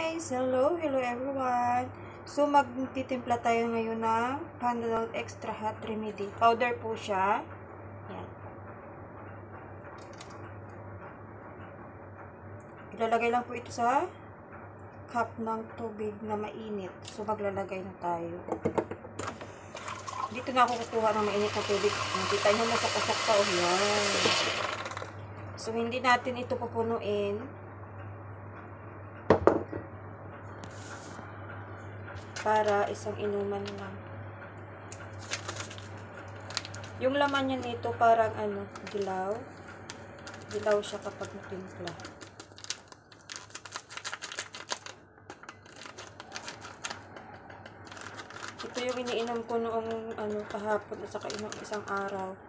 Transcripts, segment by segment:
guys! Hello everyone! So, magtitimpla tayo ngayon ng Panadol Extra Hot Remedy. Powder po siya. Yan. Ilalagay lang po ito sa cup ng tubig na mainit. So, maglalagay na tayo. Dito na ako kukuha ng mainit na tubig. Nakita nyo, nasakasok pa. Oh, yan. So, hindi natin ito pupunuin. Para isang inuman lang. Yung laman niya nito parang dilaw. Dilaw siya kapag natimpla. Ito yung iniinom ko noong kahapon at saka isang araw.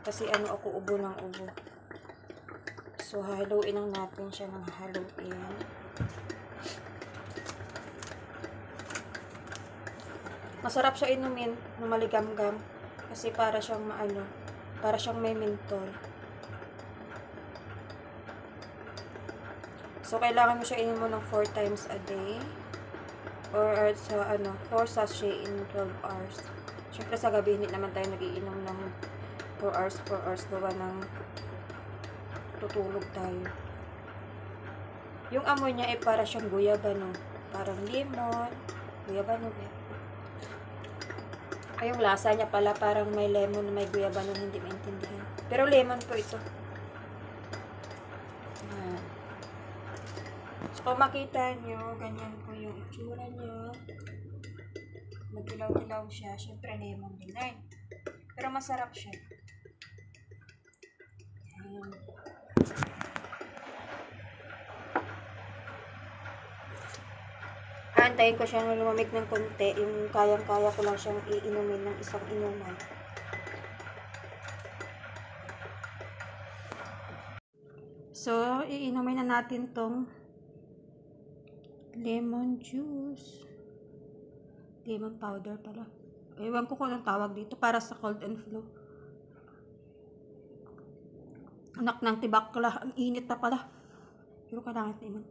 Kasi ako ubo ng ubo. So haluin lang natin siya ng haluin. Masarap siya inumin na maligam-gam kasi para siyang para siyang may menthol. So kailangan mo siya inumin ng 4 times a day or sa 4 sachet in 12 hours. Syempre sa gabi hindi naman tayo nagiinom ng 4 hours gawa ng tutulog tayo. Yung amoy niya ay para siyang guyabano, parang lemon, guyabano ay yung lasa niya pala parang may lemon, may guyabano, hindi maintindihan. Pero lemon po ito. So kung makita nyo, ganyan po yung itsura niya. Magdilaw-dilaw siya. Syempre lemon din ay. Pero masarap siya. Ayan. Antayin ko siyang lumamig ng konti. Yung kayang-kaya ko lang siyang iinumin ng isang inuman. So, iinumin na natin tong lemon juice. Lemon powder pala. Ewan ko kung anong tawag dito para sa cold and flu. Anak ng tibakla. Ang init na pala. Pero kailangan inom.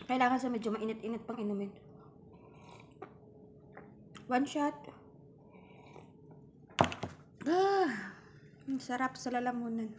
Kailangan sa medyo mainit-init pang inumin. 1 shot. Ang sarap sa lalamunan.